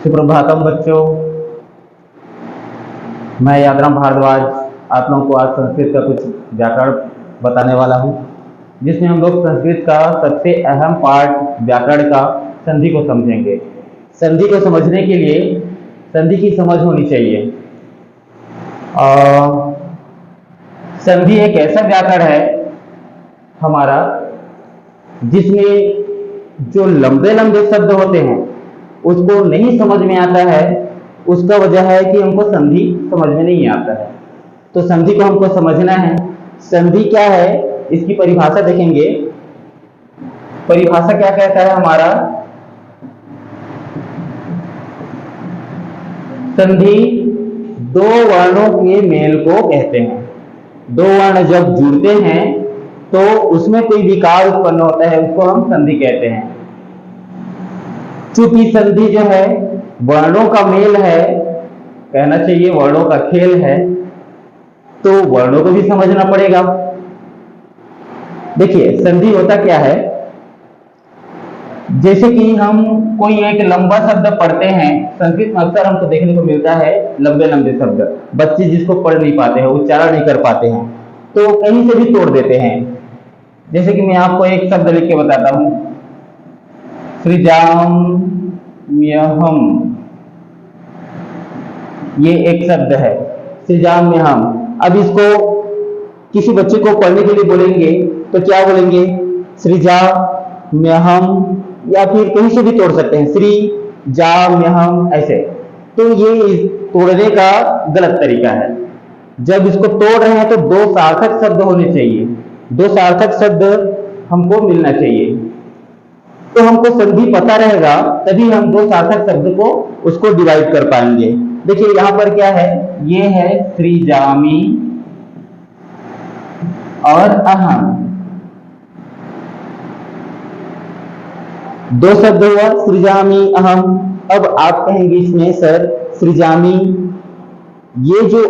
सुप्रभातम बच्चों, मैं यादराम भारद्वाज आप लोगों को आज संस्कृत का कुछ व्याकरण बताने वाला हूँ, जिसमें हम लोग संस्कृत का सबसे अहम पार्ट व्याकरण का संधि को समझेंगे। संधि को समझने के लिए संधि की समझ होनी चाहिए। संधि एक ऐसा व्याकरण है हमारा जिसमें जो लंबे लंबे शब्द होते हैं उसको नहीं समझ में आता है। उसका वजह है कि हमको संधि समझ में नहीं आता है। तो संधि को हमको समझना है। संधि क्या है इसकी परिभाषा देखेंगे। परिभाषा क्या कहता है हमारा, संधि दो वर्णों के मेल को कहते हैं। दो वर्ण जब जुड़ते हैं तो उसमें कोई विकार उत्पन्न होता है, उसको हम संधि कहते हैं। चूंकि संधि जो है वर्णों का मेल है, कहना चाहिए वर्णों का खेल है, तो वर्णों को भी समझना पड़ेगा। देखिए संधि होता क्या है, जैसे कि हम कोई एक लंबा शब्द पढ़ते हैं, संस्कृत में अक्सर हमको देखने को मिलता है लंबे लंबे शब्द, बच्चे जिसको पढ़ नहीं पाते हैं, उच्चारण नहीं कर पाते हैं, तो कहीं से भी तोड़ देते हैं। जैसे कि मैं आपको एक शब्द लिख के बताता हूं, सृजाम्यहम्, ये एक शब्द है सृजाम्यहम्। अब इसको किसी बच्चे को पढ़ने के लिए बोलेंगे तो क्या बोलेंगे, सृजाम्यहम्, या फिर कहीं से भी तोड़ सकते हैं सृजाम्यहम् ऐसे। तो ये तोड़ने का गलत तरीका है। जब इसको तोड़ रहे हैं तो दो सार्थक शब्द होने चाहिए, दो सार्थक शब्द हमको मिलना चाहिए। तो हमको संधि पता रहेगा तभी हम दो सार्थक शब्द को उसको डिवाइड कर पाएंगे। देखिए यहां पर क्या है, ये है सृजामि और अहम, दो शब्द हुआ सृजामि अहम। अब आप कहेंगे इसमें सर सृजामि ये जो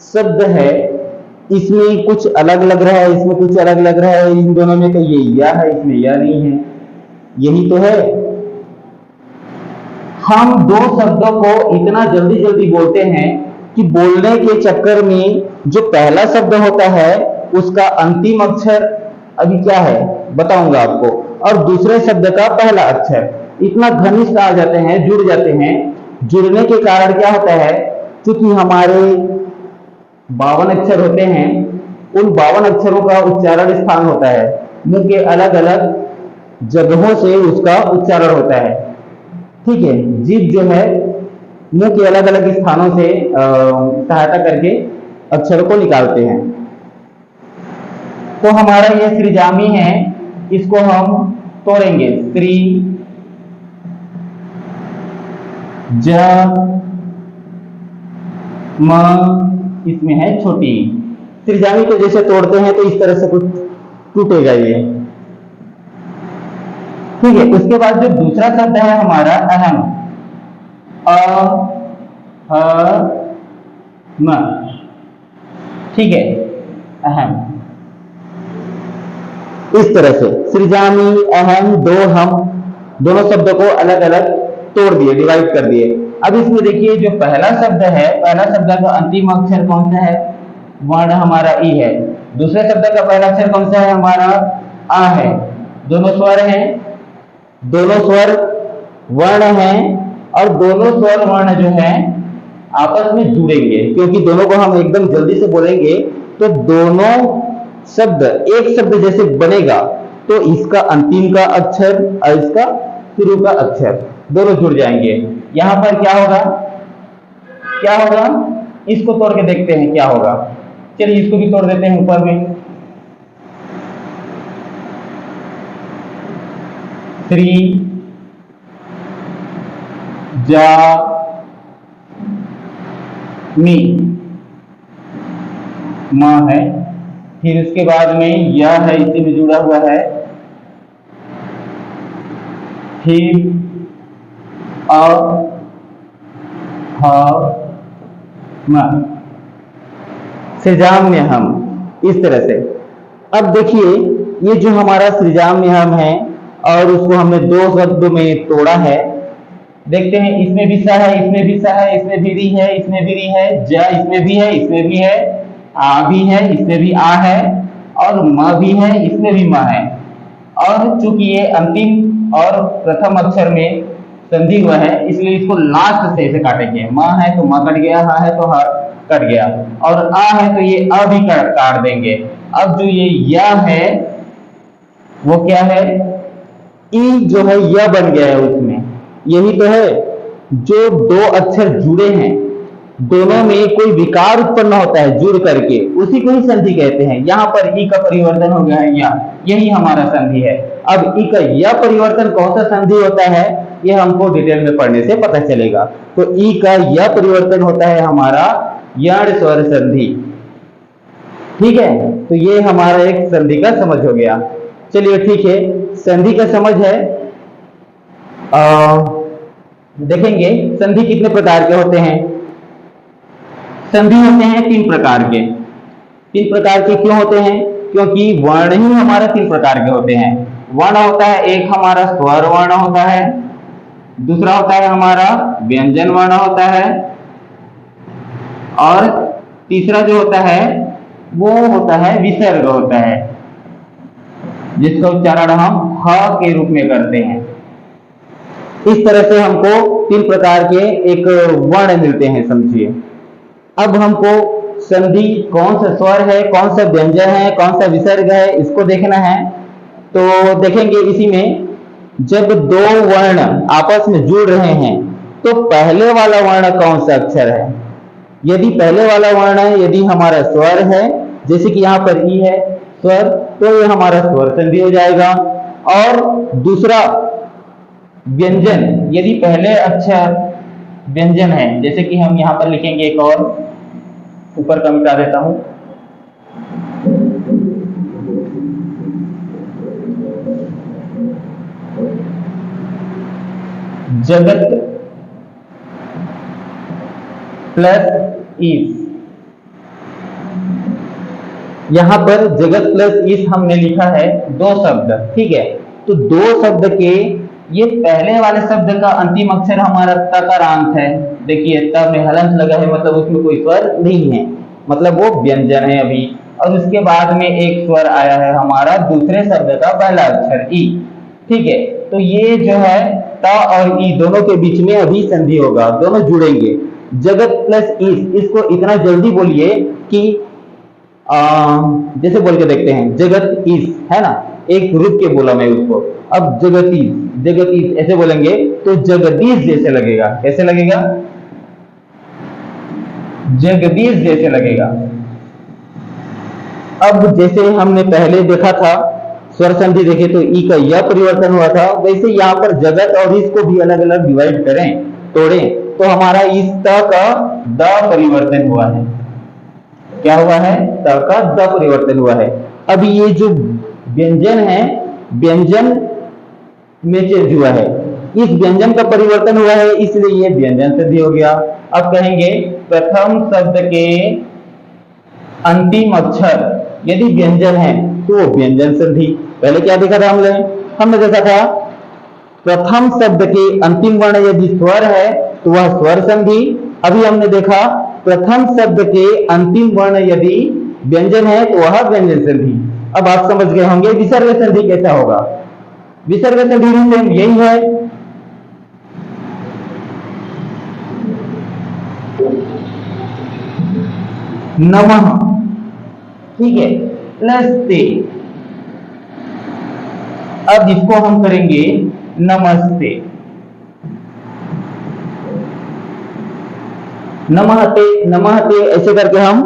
शब्द है इसमें कुछ अलग लग रहा है, इसमें कुछ अलग लग रहा है, इन दोनों में तो ये या है, इसमें या नहीं है। यही तो है, हम दो शब्दों को इतना जल्दी जल्दी बोलते हैं कि बोलने के चक्कर में जो पहला शब्द होता है उसका अंतिम अक्षर अभी क्या है बताऊंगा आपको, और दूसरे शब्द का पहला अक्षर इतना घनिष्ठ आ जाते हैं, जुड़ जाते हैं। जुड़ने के कारण क्या होता है, क्योंकि हमारे 52 अक्षर होते हैं, उन 52 अक्षरों का उच्चारण स्थान होता है, मुंह के अलग अलग जगहों से उसका उच्चारण होता है। ठीक है, जीभ जो है मुंह के अलग अलग स्थानों से सहायता करके अक्षरों को निकालते हैं। तो हमारा ये सृजामि है, इसको हम तोड़ेंगे, सृ ज म, इसमें है छोटी। सृजामि को जैसे तोड़ते हैं तो इस तरह से कुछ टूटेगा ये। ठीक है, उसके बाद जो दूसरा शब्द है हमारा अहम, म, ठीक है, अहम। इस तरह से सृजामि अहम दो हम दोनों शब्दों को अलग अलग तोड़ दिए, डिवाइड कर दिए। अब इसमें देखिए जो पहला शब्द है, पहला शब्द का अंतिम अक्षर कौन सा है, वर्ण हमारा ई है। दूसरे शब्द का पहला अक्षर कौन सा है हमारा, आ है। दोनों स्वर हैं, दोनों स्वर वर्ण हैं, और दोनों स्वर वर्ण जो हैं आपस में जुड़ेंगे, क्योंकि दोनों को हम एकदम जल्दी से बोलेंगे तो दोनों शब्द एक शब्द जैसे बनेगा। तो इसका अंतिम का अक्षर और इसका शुरू का अक्षर दोनों जुड़ जाएंगे। यहां पर क्या होगा, क्या होगा, इसको तोड़ के देखते हैं क्या होगा। चलिए इसको भी तोड़ देते हैं ऊपर में, श्री जा मी, मां है, फिर उसके बाद में यह है, इसी में जुड़ा हुआ है, फिर सृजाम्यहम्, इस तरह से। अब देखिए ये जो हमारा सृजाम्यहम् है और उसको हमने दो शब्द में तोड़ा है, देखते हैं, इसमें भी सा है, इसमें भी सा है, इसमें भी री है, इसमें भी री है, ज इसमें भी है, इसमें भी है, आ भी है, इसमें भी आ है, और म भी है, इसमें भी म है। और चूंकि ये अंतिम और प्रथम अक्षर में संधि हुआ है, इसलिए इसको लास्ट से इसे काटेंगे। म है तो म कट गया, ह है तो ह कट गया, और आ है तो ये अ भी काट देंगे। अब जो ये य है वो क्या है, ई जो है य बन गया है उसमें। यही तो है, जो दो अक्षर जुड़े हैं, दोनों में कोई विकार उत्पन्न होता है जुड़ करके, उसी को ही संधि कहते हैं। यहाँ पर ई का परिवर्तन हो गया है या, यही हमारा संधि है। अब ई का यह परिवर्तन कौन सा संधि होता है, ये हमको डिटेल में पढ़ने से पता चलेगा। तो ई का यह परिवर्तन होता है हमारा यण स्वर संधि। ठीक है, तो ये हमारा एक संधि का समझ हो गया। चलिए ठीक है, संधि का समझ है। देखेंगे संधि कितने प्रकार के होते हैं। संधि होते हैं तीन प्रकार के। तीन प्रकार के क्यों होते हैं, क्योंकि वर्ण ही हमारे तीन प्रकार के होते हैं। वर्ण होता है, एक हमारा स्वर वर्ण होता है, दूसरा होता है हमारा व्यंजन वर्ण होता है, और तीसरा जो होता है वो होता है विसर्ग होता है, जिसका उच्चारण हम ह के रूप में करते हैं। इस तरह से हमको तीन प्रकार के एक वर्ण मिलते हैं, समझिए। अब हमको संधि कौन सा स्वर है, कौन सा व्यंजन है, कौन सा विसर्ग है, इसको देखना है। तो देखेंगे इसी में, जब दो वर्ण आपस में जुड़ रहे हैं तो पहले वाला वर्ण कौन सा अक्षर है। यदि पहले वाला वर्ण है, यदि हमारा स्वर है, जैसे कि यहाँ पर ई है स्वर, तो ये हमारा स्वर संधि हो जाएगा। और दूसरा व्यंजन, यदि पहले अक्षर व्यंजन है, जैसे कि हम यहाँ पर लिखेंगे, एक और ऊपर का मिटा देता हूं, जगत प्लस इस। यहां पर जगत प्लस इस हमने लिखा है दो शब्द, ठीक है। तो दो शब्द के ये पहले वाले शब्द का अंतिम अक्षर हमारा तकारांत है। देखिए त में हलंत लगा है, मतलब उसमें कोई स्वर नहीं है, मतलब वो व्यंजन है अभी। और उसके बाद में एक स्वर आया है हमारा दूसरे शब्द का पहला अक्षर ई, ठीक है। तो ये जो है त और ई दोनों के बीच में अभी संधि होगा, दोनों जुड़ेंगे। जगत प्लस इस, इसको इतना जल्दी बोलिए कि जैसे बोल के देखते हैं, जगत इस है ना, एक रुक के बोला मैं उसको। अब जगतीश, जगतीश ऐसे बोलेंगे तो जगदीश जैसे लगेगा। कैसे लगेगा, जगदीश जैसे लगेगा। अब जैसे हमने पहले देखा था स्वर संधि देखे तो ई का यह परिवर्तन हुआ था, वैसे यहाँ पर जगत और इसको भी अलग अलग डिवाइड करें, तोड़ें, तो हमारा इस त का द परिवर्तन हुआ है। क्या हुआ है, त का द परिवर्तन हुआ है। अब ये जो व्यंजन है, व्यंजन में चेंज हुआ है, इस व्यंजन का परिवर्तन हुआ है, इसलिए ये व्यंजन संधि हो गया। अब कहेंगे प्रथम शब्द के अंतिम अक्षर यदि व्यंजन है तो वो व्यंजन संधि। पहले क्या देखा था हमने देखा था प्रथम शब्द के अंतिम वर्ण यदि स्वर है तो वह स्वर संधि। अभी हमने देखा प्रथम शब्द के अंतिम वर्ण यदि व्यंजन है तो वह व्यंजन संधि। अब आप समझ गए होंगे विसर्ग संधि कैसा होगा। विसर्ग संधि भी यही है, नमः, ठीक है, प्लस ते। अब इसको हम करेंगे नमस्ते, नमस्ते, नमस्ते ऐसे करके हम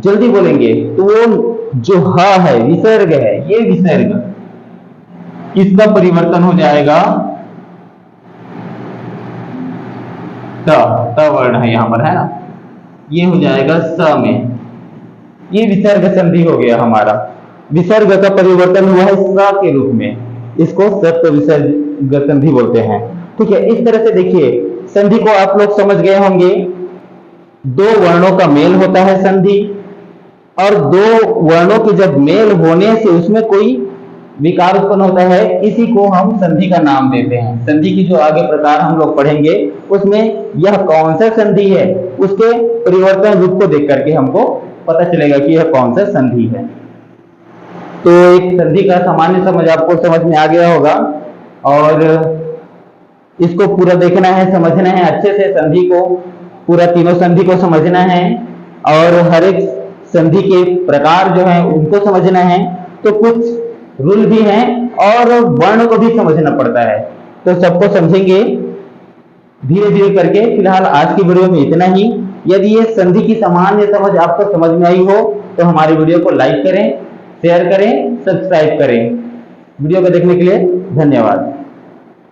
जल्दी बोलेंगे तो वो जो ह है विसर्ग है, ये विसर्ग, इसका परिवर्तन हो जाएगा त वर्ण है यहां पर, है ना, ये हो जाएगा स में। ये विसर्ग संधि हो गया हमारा। विसर्ग का परिवर्तन हुआ है स के रूप में, इसको सत्व विसर्ग संधि बोलते हैं, ठीक है। इस तरह से देखिए संधि को आप लोग समझ गए होंगे। दो वर्णों का मेल होता है संधि, और दो वर्णों के जब मेल होने से उसमें कोई विकार उत्पन्न होता है, इसी को हम संधि का नाम देते हैं। संधि की जो आगे प्रकार हम लोग पढ़ेंगे उसमें यह कौन सा संधि है, उसके परिवर्तन रूप को देख करके हमको पता चलेगा कि यह कौन सा संधि है। तो एक संधि का सामान्य समझ आपको समझ में आ गया होगा, और इसको पूरा देखना है, समझना है अच्छे से, संधि को पूरा तीनों संधि को समझना है, और हर एक संधि के प्रकार जो है उनको समझना है। तो कुछ रूल भी हैं और वर्ण को भी समझना पड़ता है, तो सबको समझेंगे धीरे धीरे करके। फिलहाल आज की वीडियो में इतना ही। यदि ये संधि की सामान्य समझ आपको समझ में आई हो तो हमारी वीडियो को लाइक करें, शेयर करें, सब्सक्राइब करें। वीडियो को देखने के लिए धन्यवाद।